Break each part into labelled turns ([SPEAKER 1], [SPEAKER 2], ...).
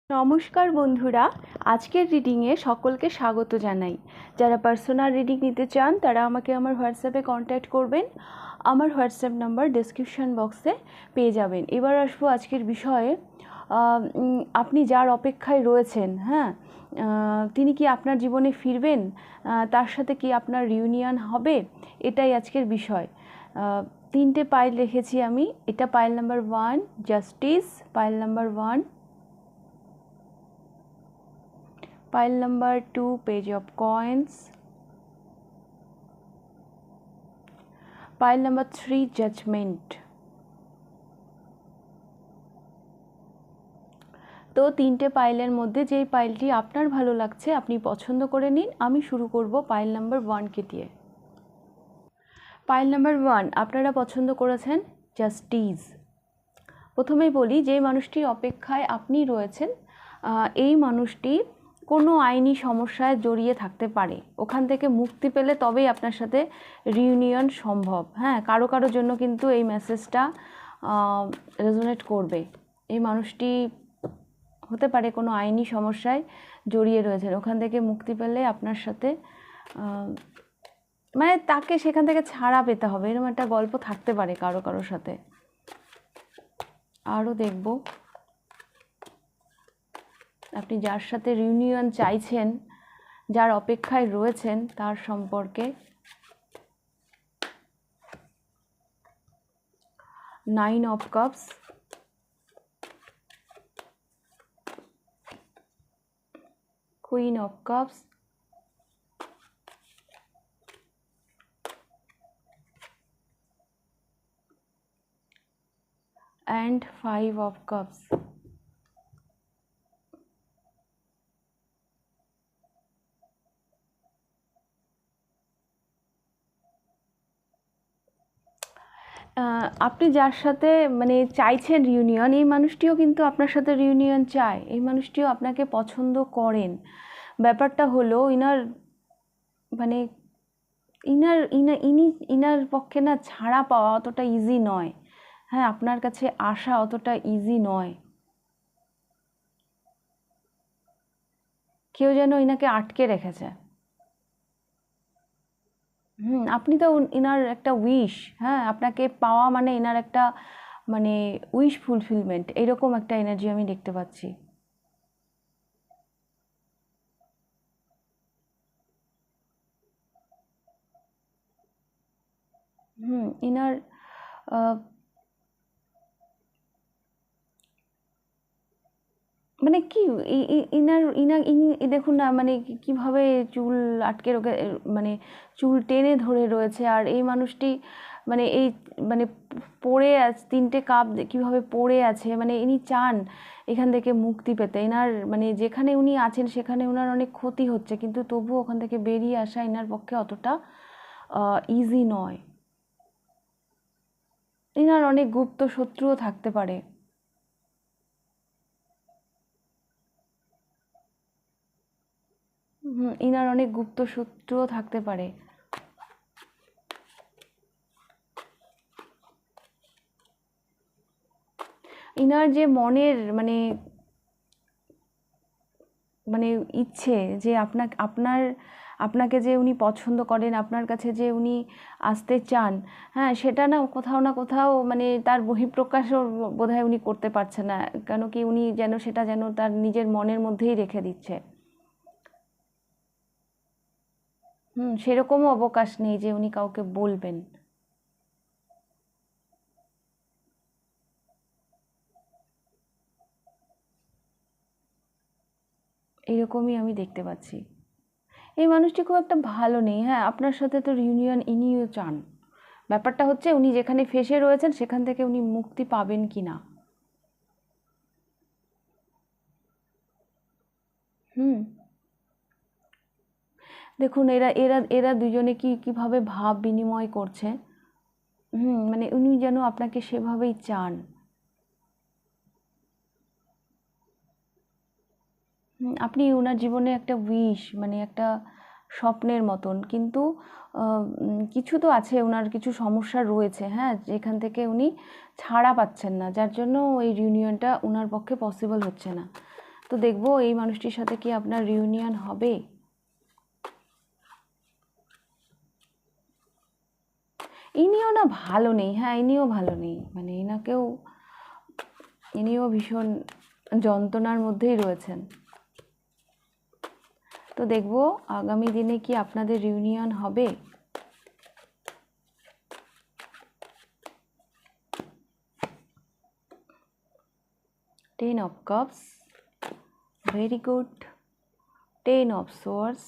[SPEAKER 1] নমস্কার বন্ধুরা, আজকের রিডিংয়ে সকলকে স্বাগত জানাই। যারা পার্সোনাল রিডিং নিতে চান তারা আমাকে আমার হোয়াটসঅ্যাপে কন্ট্যাক্ট করবেন। আমার হোয়াটসঅ্যাপ নাম্বার ডেসক্রিপশন বক্সে পেয়ে যাবেন। এবার আসবো আজকের বিষয়ে। আপনি যার অপেক্ষায় রয়েছেন, তিনি কি আপনার জীবনে ফিরবেন? তার সাথে কি আপনার রিউনিয়ন হবে? এটাই আজকের বিষয়। তিনটে পাইল রেখেছি আমি। এটা pile number 1 justice, pile number 1, pile number 2 page of coins, pile number 3 judgment। তো তিনটে পাইলের মধ্যে যেই পাইলটি আপনার ভালো লাগছে আপনি পছন্দ করে নিন। আমি শুরু করব পাইল নাম্বার 1কে দিয়ে। পাইল নাম্বার 1 আপনারা পছন্দ করেছেন জাস্টিস। প্রথমেই বলি, যে মানুষটির অপেক্ষায় আপনি রয়েছেন এই মানুষটি কোনো আইনি সমস্যায় জড়িয়ে থাকতে পারে। ওখান থেকে মুক্তি পেলে তবেই আপনার সাথে রিউনিয়ন সম্ভব। কারো কারোর জন্য কিন্তু এই মেসেজটা রেজোনেট করবে। এই মানুষটি হতে পারে কোনো আইনি সমস্যায় জড়িয়ে রয়েছেন, ওখান থেকে মুক্তি পেলে আপনার সাথে মানে তাকে সেখান থেকে ছাড়া পেতে হবে, এরকম একটা গল্প থাকতে পারে কারো কারোর সাথে। আরও দেখব আপনি যার সাথে রিউনিয়ন চাইছেন, যার অপেক্ষায় রয়েছেন তার সম্পর্কে। 9 of cups, Queen of cups, and 5 of cups। আপনি যার সাথে মানে চাইছেন রিউনিয়ন, এই মানুষটিও কিন্তু আপনার সাথে রিউনিয়ন চায়, এই মানুষটিও আপনাকে পছন্দ করেন। ব্যাপারটা হলো ইনার মানে ইনার পক্ষে না ছাড়া পাওয়া অতটা ইজি নয়। আপনার কাছে আসা অতটা ইজি নয়। কেউ যেন ইনাকে আটকে রেখেছে। আপনি তো ইনার একটা উইশ, আপনাকে পাওয়া মানে ইনার একটা মানে উইশ ফুলফিলমেন্ট, এরকম একটা এনার্জি আমি দেখতে পাচ্ছি। ইনার মানে কি ইনার ইনা দেখুন না, মানে কিভাবে চুল আটকে মানে চুল টেনে ধরে রয়েছে। আর এই মানুষটি মানে এই মানে পড়ে আছে, 3টে কাপ কিভাবে পড়ে আছে, মানে ইনি চান এখান থেকে মুক্তি পেতে। ইনার মানে যেখানে উনি আছেন সেখানে উনার অনেক ক্ষতি হচ্ছে, কিন্তু তবুও ওখান থেকে বেরিয়ে আসা ইনার পক্ষে অতটা ইজি নয়। ইনার অনেক গুপ্ত শত্রুও থাকতে পারে। ইনার অনেক গুপ্ত শত্রুও থাকতে পারে। ইনার যে মনের মানে মানে ইচ্ছে যে আপনাকে যে উনি পছন্দ করেন, আপনার কাছে যে উনি আসতে চান, সেটা না কোথাও না কোথাও মানে তার বহিঃপ্রকাশও বোধহয় উনি করতে পারছে না। কেন কি উনি যেন সেটা যেন তার নিজের মনের মধ্যেই রেখে দিচ্ছে। সেরকমও অবকাশ নেই যে উনি কাউকে বলবেন। এরকমই আমি দেখতে পাচ্ছি। এই মানুষটি খুব একটা ভালো নেই। আপনার সাথে তো রিউনিয়ন ইনিও চান। ব্যাপারটা হচ্ছে উনি যেখানে ফেঁসে রয়েছেন সেখান থেকে উনি মুক্তি পাবেন কি না। দেখুন এরা এরা এরা দুজনে কিভাবে ভাব বিনিময় করছে। মানে উনি যেন আপনাকে সেভাবেই চান। আপনি ওনার জীবনে একটা উইশ, মানে একটা স্বপ্নের মতন, কিন্তু কিছু তো আছে, ওনার কিছু সমস্যা রয়েছে, যেখান থেকে উনি ছাড়া পাচ্ছেন না, যার জন্য এই রিউনিয়নটা ওনার পক্ষে পসিবল হচ্ছে না। তো দেখবো এই মানুষটির সাথে কি আপনার রিউনিয়ন হবে। ইনিও না ভালো নেই, হ্যাঁ ইনিও ভালো নেই, মানে ইনিও ভীষণ যন্ত্রণার মধ্যেই রয়েছেন। তো দেখবো আগামী দিনে কি আপনাদের রিউনিয়ন হবে। Ten of cups, very good. Ten of swords,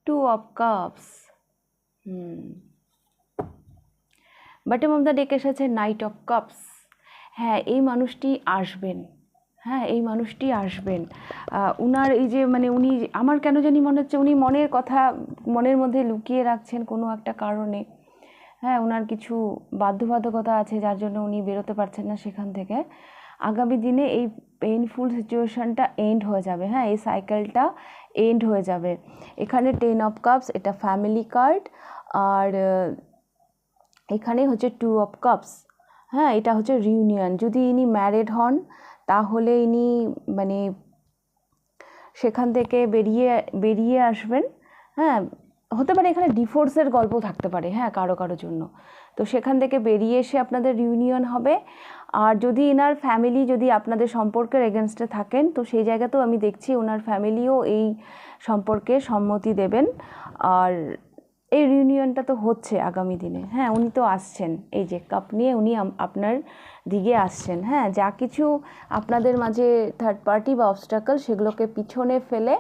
[SPEAKER 1] two of cups, bottom of the deck এসেছে নাইট অফ কাপস। হ্যাঁ এই মানুষটি আসবেন, হ্যাঁ এই মানুষটি আসবেন। উনার এই যে মানে উনি, আমার কেন জানি মনে হচ্ছে উনি মনের কথা মনের মধ্যে লুকিয়ে রাখছেন কোনো একটা কারণে। হ্যাঁ ওনার কিছু বাধ্যবাধকতা আছে যার জন্য উনি বেরোতে পারছেন না সেখান থেকে। আগামী দিনে এই পেইনফুল সিচুয়েশানটা এন্ড হয়ে যাবে, হ্যাঁ এই সাইকেলটা এন্ড হয়ে যাবে। এখানে টেন অফ কাপস, এটা ফ্যামিলি কার্ড, আর এখানে হচ্ছে টু অফ কাপস। হ্যাঁ এটা হচ্ছে রিউনিয়ন। যদি ইনি ম্যারিড হন তাহলে ইনি মানে সেখান থেকে বেরিয়ে আসবেন। হ্যাঁ হতে পারে এখানে ডিভোর্সের গল্প থাকতে পারে, হ্যাঁ কারো জন্য। তো সেখান থেকে বেরিয়ে এসে আপনাদের রিউনিয়ন হবে। আর যদি এনার ফ্যামিলি যদি আপনাদের সম্পর্কের এগেনস্টে থাকেন তো সেই জায়গাতেও আমি দেখছি ওনার ফ্যামিলিও এই সম্পর্কে সম্মতি দেবেন। আর এই রিউনিয়নটা তো হচ্ছে আগামী দিনে, হ্যাঁ উনি তো আসছেন, এই যে কাপ নিয়ে উনি আপনার দিকে আসছেন। হ্যাঁ যা কিছু আপনাদের মাঝে থার্ড পার্টি বা অবস্টাকল সেগুলোকে পিছনে ফেলে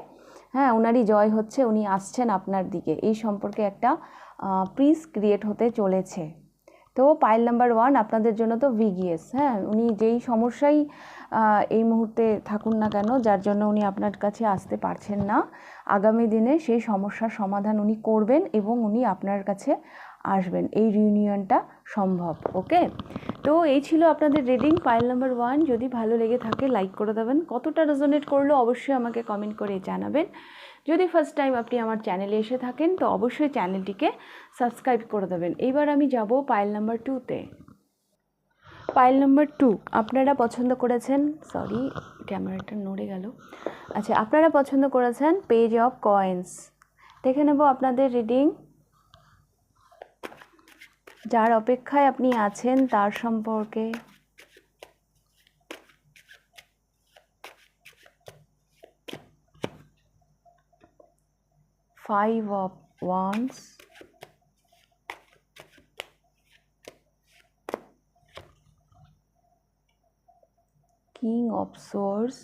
[SPEAKER 1] হ্যাঁ ওনারই জয় হচ্ছে, উনি আসছেন আপনার দিকে। এই সম্পর্কে একটা পিস ক্রিয়েট হতে চলেছে। তো পাইল নাম্বার 1 আপনাদের জন্য তো ভিগিএস। হ্যাঁ উনি যেই সমস্যাই এই মুহূর্তে থাকুন না কেন যার জন্য উনি আপনার কাছে আসতে পারছেন না, আগামী দিনে সেই সমস্যার সমাধান উনি করবেন এবং উনি আপনার কাছে আসবেন। এই রিউনিয়নটা সম্ভব। ওকে, তো এই ছিল আপনাদের রিডিং পাইল নাম্বার 1। যদি ভালো লেগে থাকে লাইক করে দেবেন, কতটা রেজোনেট করলো অবশ্যই আমাকে কমেন্ট করে জানাবেন। যদি ফার্স্ট টাইম আপনি আমার চ্যানেলে এসে থাকেন তো অবশ্যই চ্যানেলটিকে সাবস্ক্রাইব করে দেবেন। এইবার আমি যাব পাইল নাম্বার 2তে। পাইল নাম্বার 2 আপনারা পছন্দ করেছেন, সরি ক্যামেরাটা নড়ে গেল। আচ্ছা আপনারা পছন্দ করেছেন পেজ অফ কয়েন্স। দেখে নেব আপনাদের রিডিং। যার অপেক্ষায় আপনি আছেন তার সম্পর্কে। Five of wands, king of swords,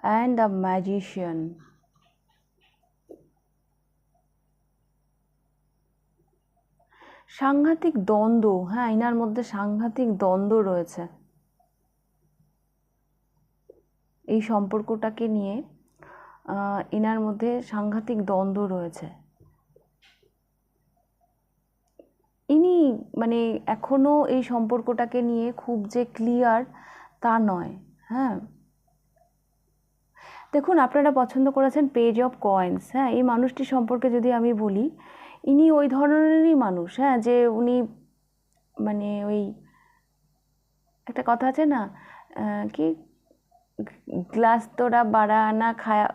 [SPEAKER 1] and the magician. সাংঘাতিক দ্বন্দ্ব, হ্যাঁ এনার মধ্যে সাংঘাতিক দ্বন্দ্ব রয়েছে এই সম্পর্কটাকে নিয়ে। এনার মধ্যে সাংঘাতিক দ্বন্দ্ব রয়েছে। ইনি মানে এখনো এই সম্পর্কটাকে নিয়ে খুব যে ক্লিয়ার তা নয়। হ্যাঁ দেখুন আপনারা পছন্দ করেছেন পেজ অফ কয়েন্স। হ্যাঁ এই মানুষটি সম্পর্কে যদি আমি বলি, ইনি ওই ধরনেরই মানুষ, হ্যাঁ যে উনি মানে ওই একটা কথা আছে না কি গ্লাস তোরা বাড়া আনা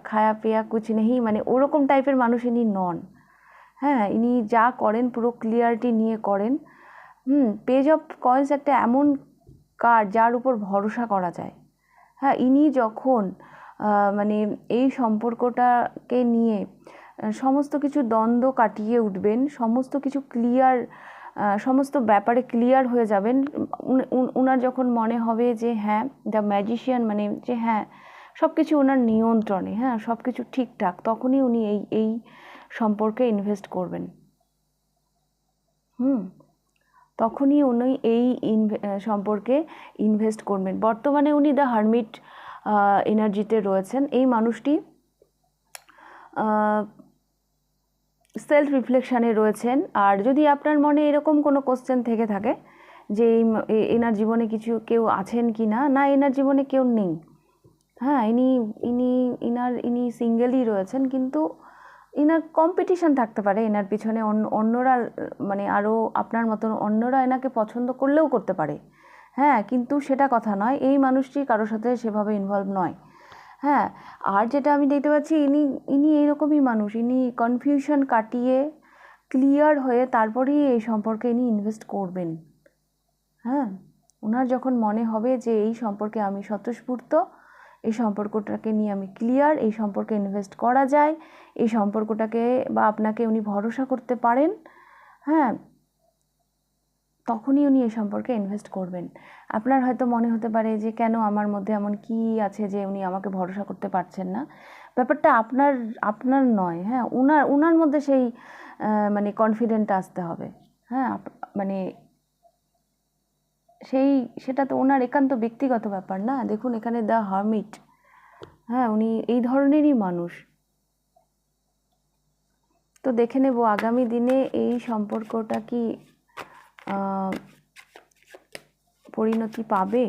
[SPEAKER 1] খায়া পেয়া কুছ নেই, মানে ওরকম টাইপের মানুষ ইনি নন। হ্যাঁ ইনি যা করেন পুরো ক্লিয়ারিটি নিয়ে করেন। পেজ অফ কয়েন্স একটা এমন কার্ড যার উপর ভরসা করা যায়। হ্যাঁ ইনি যখন মানে এই সম্পর্কটাকে নিয়ে সমস্ত কিছু দ্বন্দ্ব কাটিয়ে উঠবেন, সমস্ত কিছু ক্লিয়ার, সমস্ত ব্যাপারে ক্লিয়ার হয়ে যাবেন। উনার যখন মনে হবে যে হ্যাঁ দ্য ম্যাজিশিয়ান, মানে যে হ্যাঁ সব কিছু ওনার নিয়ন্ত্রণে, হ্যাঁ সব কিছু ঠিকঠাক, তখনই উনি এই সম্পর্কে ইনভেস্ট করবেন। তখনই উনি এই সম্পর্কে ইনভেস্ট করবেন। বর্তমানে উনি দ্য হারমিট এনার্জিতে রয়েছেন। এই মানুষটি সেলফ রিফ্লেকশানে রয়েছেন। আর যদি আপনার মনে এরকম কোনো কোশ্চেন থেকে থাকে যে এনার জীবনে কিছু কেউ আছেন কি না, না এনার জীবনে কেউ নেই। হ্যাঁ ইনি সিঙ্গেলই রয়েছেন, কিন্তু এনার কম্পিটিশন থাকতে পারে, এনার পিছনে অন্যরা মানে আরও আপনার মতন অন্যরা এনাকে পছন্দ করলেও করতে পারে, হ্যাঁ, কিন্তু সেটা কথা নয়, এই মানুষটি কারোর সাথে সেভাবে ইনভলভ নয়। হ্যাঁ, আর যেটা আমি দেখতে পাচ্ছি, ইনি এইরকমই মানুষ, ইনি কনফিউশন কাটিয়ে ক্লিয়ার হয়ে তারপরেই এই সম্পর্কে ইনি ইনভেস্ট করবেন। হ্যাঁ, ওনার যখন মনে হবে যে এই সম্পর্কে আমি স্বতঃস্ফূর্ত, এই সম্পর্কটাকে নিয়ে আমি ক্লিয়ার, এই সম্পর্কে ইনভেস্ট করা যায়, এই সম্পর্কটাকে বা আপনাকে উনি ভরসা করতে পারেন, হ্যাঁ, তখনই উনি এই সম্পর্কে ইনভেস্ট করবেন। আপনার হয়তো মনে হতে পারে যে কেন আমার মধ্যে এমন কি আছে যে উনি আমাকে ভরসা করতে পারছেন না। ব্যাপারটা আপনার নয়, হ্যাঁ, উনার মধ্যে সেই মানে কনফিডেন্ট আসতে হবে। হ্যাঁ, মানে সেটা তো ওনার একান্ত ব্যক্তিগত ব্যাপার না। দেখুন এখানে দ্য হারমিট, হ্যাঁ, উনি এই ধরনেরই মানুষ। তো দেখে নেব আগামী দিনে এই সম্পর্কটা কি পরিণতি পাবে।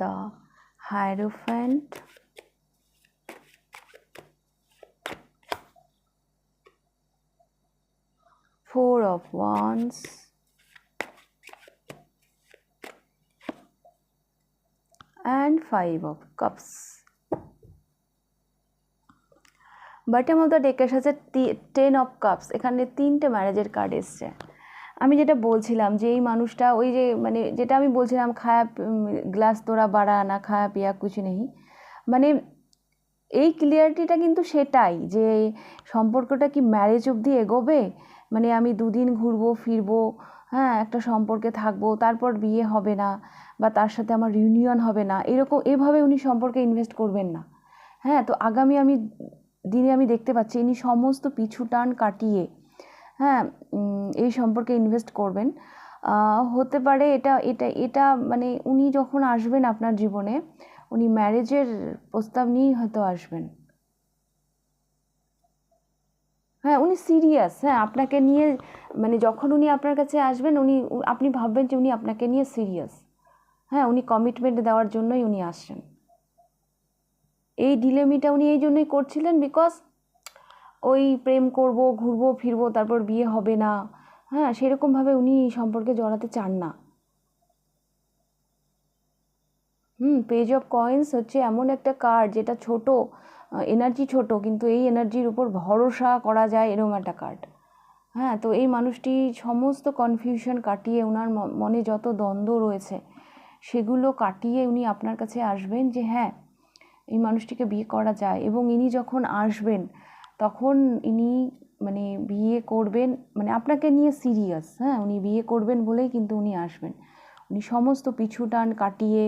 [SPEAKER 1] The Hierophant, Four of Wands, and Five of Cups. Bottom of the ডেকের সাথে 10 অফ কাপস, এখানে 3টে ম্যারেজের কার্ড এসছে। আমি যেটা বলছিলাম যে এই মানুষটা ওই যে মানে যেটা আমি বলছিলাম খায়া গ্লাস তোরা বাড়া না খায়া পিয়া কুছ নেই, মানে এই ক্লিয়ারিটিটা কিন্তু সেটাই যে সম্পর্কটা কি ম্যারেজ অবধি এগোবে, মানে আমি 2 দিন ঘুরবো ফিরবো, হ্যাঁ, একটা সম্পর্কে থাকবো, তারপর বিয়ে হবে না বা তার সাথে আমার রিউনিয়ন হবে না, এভাবে উনি সম্পর্কে ইনভেস্ট করবেন না। হ্যাঁ, তো আগামী দিনে আমি দেখতে পাচ্ছি ইনি সমস্ত পিছু টান কাটিয়ে, হ্যাঁ, এই সম্পর্কে ইনভেস্ট করবেন। হতে পারে এটা এটা এটা মানে উনি যখন আসবেন আপনার জীবনে, উনি ম্যারেজের প্রস্তাব নিয়েই হয়তো আসবেন। হ্যাঁ, উনি সিরিয়াস, হ্যাঁ, আপনাকে নিয়ে, মানে যখন উনি আপনার কাছে আসবেন আপনি ভাববেন যে উনি আপনাকে নিয়ে সিরিয়াস। হ্যাঁ, উনি কমিটমেন্ট দেওয়ার জন্যই উনি আসছেন। এই ডিলেমিটা উনি এই জন্যই করছিলেন বিকজ ওই প্রেম করব, ঘুরবো ফিরবো, তারপর বিয়ে হবে না, হ্যাঁ, সেরকমভাবে উনি এই সম্পর্কে জড়াতে চান না। পেজ অফ কয়েন্স হচ্ছে এমন একটা কার্ড যেটা ছোট, এনার্জি ছোট, কিন্তু এই এনার্জির উপর ভরসা করা যায় এরকম একটা কার্ড। হ্যাঁ, তো এই মানুষটি সমস্ত কনফিউশন কাটিয়ে, ওনার মনে যত দ্বন্দ্ব রয়েছে সেগুলো কাটিয়ে উনি আপনার কাছে আসবেন যে হ্যাঁ, এই মানুষটিকে বিয়ে করা যায়। এবং ইনি যখন আসবেন তখন ইনি মানে বিয়ে করবেন, মানে আপনাকে নিয়ে সিরিয়াস। হ্যাঁ, উনি বিয়ে করবেন বলেই কিন্তু উনি আসবেন। উনি সমস্ত পিছু টান কাটিয়ে,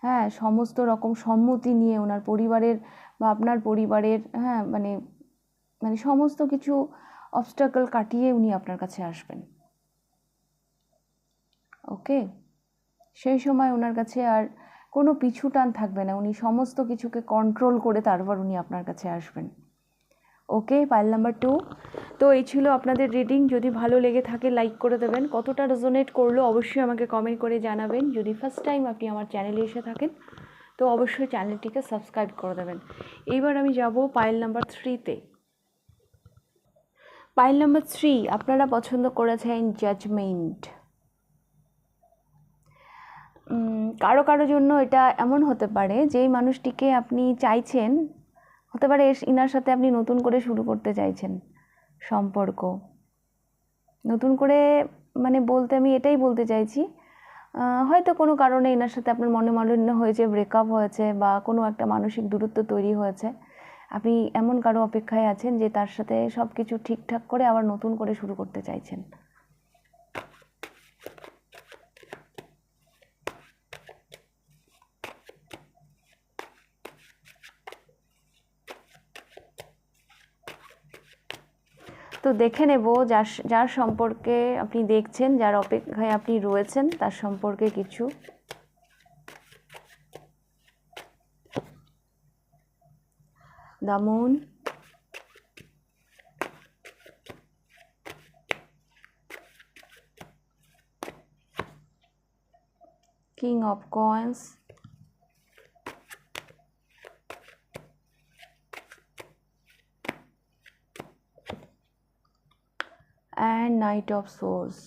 [SPEAKER 1] হ্যাঁ, সমস্ত রকম সম্মতি নিয়ে ওনার পরিবারের বা আপনার পরিবারের, হ্যাঁ, মানে মানে সমস্ত কিছু অবস্টাকল কাটিয়ে উনি আপনার কাছে আসবেন। ওকে, সেই সময় ওনার কাছে আর কোনো পিছু টান থাকবে না, উনি সমস্ত কিছুকে কন্ট্রোল করে তারপর উনি আপনার কাছে আসবেন। ওকে, পাইল নাম্বার 2। তো এই ছিল আপনাদের রিডিং। যদি ভালো লেগে থাকে লাইক করে দেবেন, কতটা রেজোনেট করলো অবশ্যই আমাকে কমেন্ট করে জানাবেন। যদি ফার্স্ট টাইম আপনি আমার চ্যানেলে এসে থাকেন তো অবশ্যই চ্যানেলটিকে সাবস্ক্রাইব করে দেবেন। এইবার আমি যাব পাইল নাম্বার 3-তে। পাইল নাম্বার 3 আপনারা পছন্দ করেছেন জাজমেন্ট। কারো জন্য এটা এমন হতে পারে যেই মানুষটিকে আপনি চাইছেন, হতে পারে ইনার সাথে আপনি নতুন করে শুরু করতে চাইছেন সম্পর্ক। নতুন করে মানে বলতে আমি এটাই বলতে চাইছি, হয়তো কোনো কারণে এনার সাথে আপনার মনোমালিন্য হয়েছে, ব্রেকআপ হয়েছে বা কোনো একটা মানসিক দূরত্ব তৈরি হয়েছে, আপনি এমন কারো অপেক্ষায় আছেন যে তার সাথে সব কিছু ঠিকঠাক করে আবার নতুন করে শুরু করতে চাইছেন। তো দেখে নেব যার সম্পর্কে আপনি দেখছেন, যার অপেক্ষায় আপনি রয়েছেন, তার সম্পর্কে কিছু। The moon, king of coins, and Knight of Swords.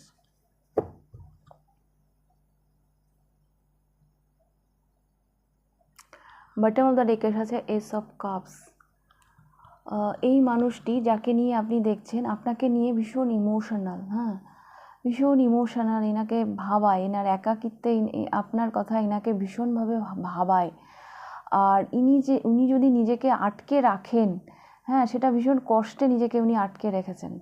[SPEAKER 1] Bottom of the ডেকের সাথে এস অফ কাপস। এই মানুষটি যাকে নিয়ে আপনি দেখছেন, আপনাকে নিয়ে ভীষণ ইমোশনাল, হ্যাঁ ভীষণ ইমোশনাল, এনাকে ভাবায়, এনার একাকিত্বে আপনার কথা এনাকে ভীষণভাবে ভাবায়। আর উনি যদি নিজেকে আটকে রাখেন, হ্যাঁ সেটা ভীষণ কষ্টে নিজেকে উনি আটকে রেখেছেন।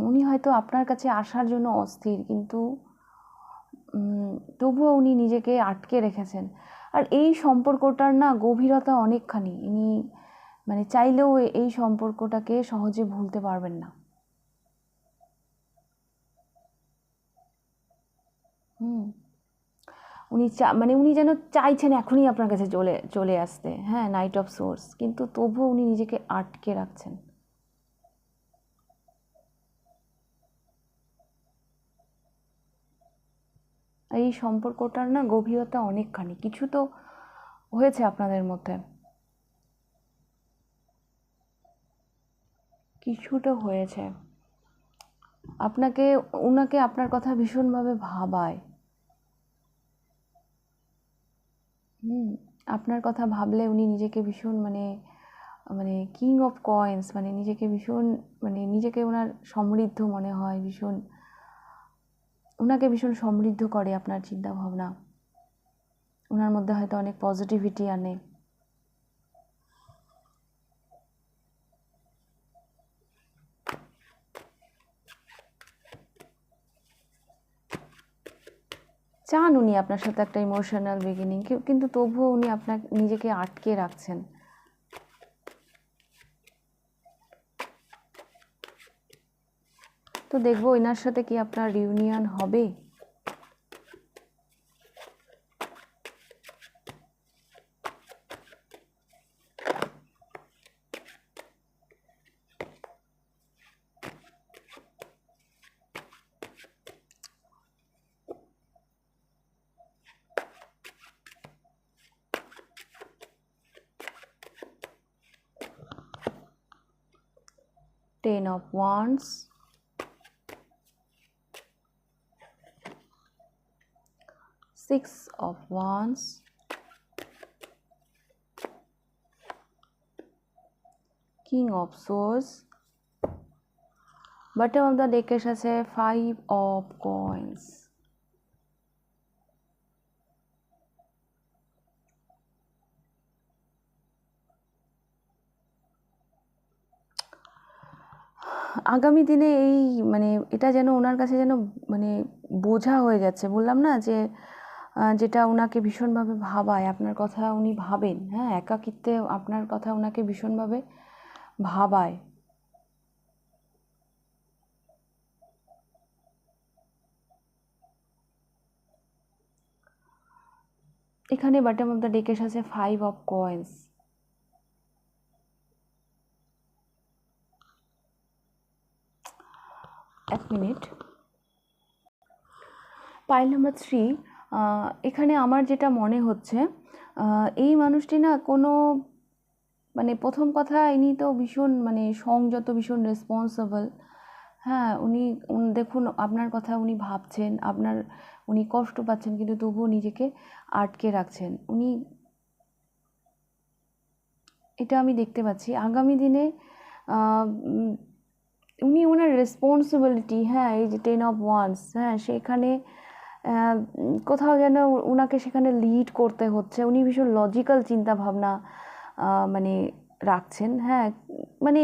[SPEAKER 1] উনি হয়তো আপনার কাছে আসার জন্য অস্থির, কিন্তু তবুও উনি নিজেকে আটকে রেখেছেন। আর এই সম্পর্কটার না গভীরতা অনেকখানি, ইনি মানে চাইলেও এই সম্পর্কটাকে সহজে ভুলতে পারবেন না। উনি যেন চাইছেন এখনই আপনার কাছে চলে আসতে, হ্যাঁ নাইট অফ সোর্স, কিন্তু তবুও উনি নিজেকে আটকে রাখছেন। এই সম্পর্কটার না গভীরতা অনেকখানি, কিছু তো হয়েছে আপনাদের মধ্যে, কিছুটা হয়েছে। উনাকে আপনার কথা ভীষণভাবে ভাবায়। আপনার কথা ভাবলে উনি নিজেকে ভীষণ মানে কিং অফ কয়েন্স, মানে নিজেকে ভীষণ নিজেকে ওনার সমৃদ্ধ মনে হয়, ওনাকে ভীষণ সমৃদ্ধ করে আপনার চিন্তা ভাবনা, ওনার মধ্যে হয়তো অনেক পজিটিভিটি আনে। চান উনি আপনার সাথে একটা ইমোশনাল বিগিনিং, কিন্তু তবুও উনি নিজেকে আটকে রাখছেন। তো দেখবো এনার সাথে কি আপনার রিউনিয়ন হবে। Ten of Wands, Six of Wands, King of Swords, bottom of the deck এর সাথে Five of Coins। আগামী দিনে এই এটা যেন ওনার কাছে যেন বোঝা হয়ে যাচ্ছে, বললাম না যে যেটা ওনাকে ভীষণভাবে ভাবায়, আপনার কথা উনি ভাবেন, হ্যাঁ একাকিত্বে আপনার কথা ওনাকে ভীষণভাবে ভাবায়। এখানে বটম অফ দ্য ডেকের সাথে ফাইভ অফ কয়েন্স। এক মিনিট, পাইল নাম্বার 3। এখানে আমার যেটা মনে হচ্ছে, এই মানুষটি না কোনো প্রথম কথা ইনি তো ভীষণ সংযত, ভীষণ রেসপন্সিবল, হ্যাঁ দেখুন আপনার কথা উনি ভাবছেন, উনি কষ্ট পাচ্ছেন, কিন্তু তবুও নিজেকে আটকে রাখছেন। এটা আমি দেখতে পাচ্ছি আগামী দিনে উনি ওনার রেসপন্সিবিলিটি, হ্যাঁ এই যে 10 of Wands, হ্যাঁ সেখানে কোথাও যেন ওনাকে সেখানে লিড করতে হচ্ছে। উনি ভীষণ লজিক্যাল চিন্তা ভাবনা রাখছেন, হ্যাঁ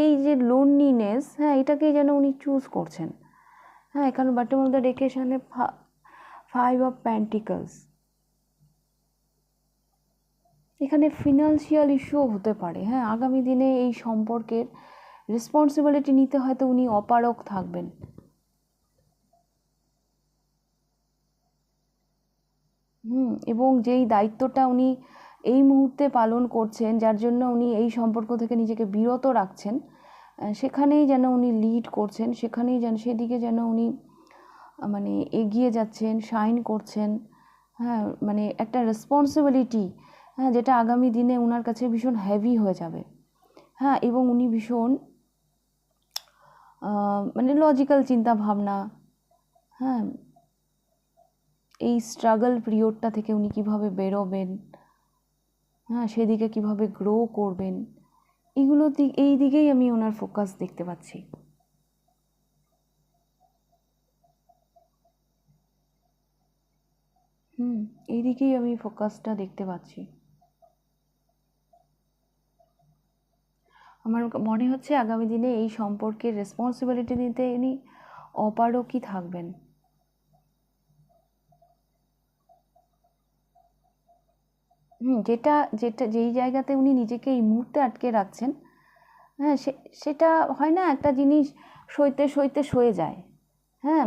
[SPEAKER 1] এই যে লোনলিনেস, হ্যাঁ এটাকেই যেন উনি চুজ করছেন। হ্যাঁ এখানে বটম অফ দ্য ডেকের সামনে ফাইভ অফ পেন্টিকলস। এখানে ফিনান্সিয়াল ইস্যুও হতে পারে, হ্যাঁ আগামী দিনে এই সম্পর্কের রেসপন্সিবিলিটি নিতে হয়তো উনি অপারগ থাকবেন। এবং যেই দায়িত্বটা উনি এই মুহূর্তে পালন করছেন, যার জন্য উনি এই সম্পর্ক থেকে নিজেকে বিরত রাখছেন, সেখানেই যেন উনি লিড করছেন, সেদিকে যেন উনি মানে এগিয়ে যাচ্ছেন, শাইন করছেন, হ্যাঁ, মানে একটা রেসপন্সিবিলিটি, হ্যাঁ, যেটা আগামী দিনে ওনার কাছে ভীষণ হেভি হয়ে যাবে, হ্যাঁ, এবং উনি ভীষণ মানে লজিক্যাল চিন্তা ভাবনা, হ্যাঁ, এই স্ট্রাগল পিরিয়ডটা থেকে উনি কীভাবে বেরোবেন, হ্যাঁ, সেদিকে কীভাবে গ্রো করবেন, এই দিকেই আমি ওনার ফোকাস দেখতে পাচ্ছি। এই দিকেই আমি ফোকাসটা দেখতে পাচ্ছি। আমার মনে হচ্ছে আগামী দিনে এই সম্পর্কের রেসপন্সিবিলিটি নিতে ইনি অপারগই থাকবেন। যেটা যেটা যেই জায়গাতে উনি নিজেকে এই মুহূর্তে আটকে রাখছেন, হ্যাঁ, সেটা হয় না, একটা জিনিস সইতে সইতে সয়ে যায়, হ্যাঁ,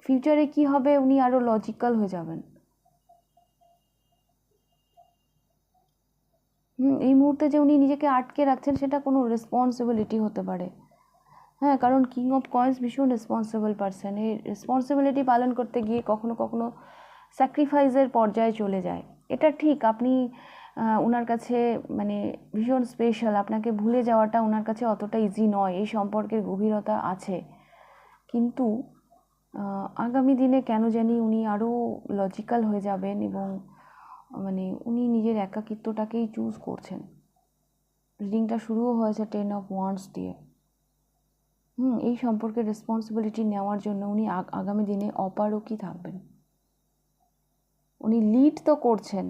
[SPEAKER 1] ফিউচারে কি হবে উনি আরও লজিক্যাল হয়ে যাবেন। এই মুহূর্তে যে উনি নিজেকে আটকে রাখছেন সেটা কোনো রেসপন্সিবিলিটি হতে পারে, হ্যাঁ, কারণ কিং অফ কয়েন্স ভীষণ রেসপন্সিবল পারসন। এই রেসপন্সিবিলিটি পালন করতে গিয়ে কখনো কখনো স্যাক্রিফাইসের পর্যায়ে চলে যায়। এটা ঠিক, আপনি ওনার কাছে মানে ভীষণ স্পেশাল, আপনাকে ভুলে যাওয়াটা ওনার কাছে অতটা ইজি নয়, এই সম্পর্কের গভীরতা আছে, কিন্তু আগামী দিনে কেন জানি উনি আরও লজিক্যাল হয়ে যাবেন এবং মানে উনি নিজের একাকিত্বটাকেই চুজ করছেন। রিডিংটা শুরুও হয়েছে 10 অফ ওয়ান্ডস দিয়ে। এই সম্পর্কের রেসপন্সিবিলিটি নেওয়ার জন্য উনি আগামী দিনে অপারগই থাকবেন। উনি লিড তো করছেন,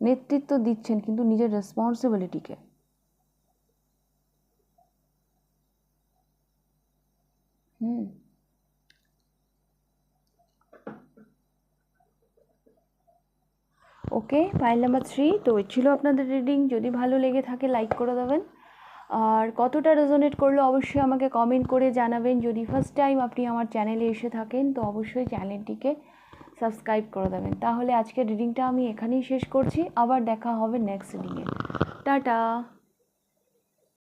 [SPEAKER 1] নেতৃত্ব দিচ্ছেন, কিন্তু নিজের রেসপন্সিবিলিটিকে। ওকে, ফাইল নাম্বার 3 তো ছিল আপনাদের রিডিং। যদি ভালো লেগে থাকে লাইক করে দেবেন, আর কতটা রেজোনেট করলো অবশ্যই আমাকে কমেন্ট করে জানাবেন। যদি ফার্স্ট টাইম আপনি আমার চ্যানেলে এসে থাকেন তো অবশ্যই চ্যানেলটিকে সাবস্ক্রাইব করে দেবেন। তাহলে আজকের রিডিংটা আমি এখানেই শেষ করছি, আবার দেখা হবে নেক্সট রিডিংয়ে। টাটা।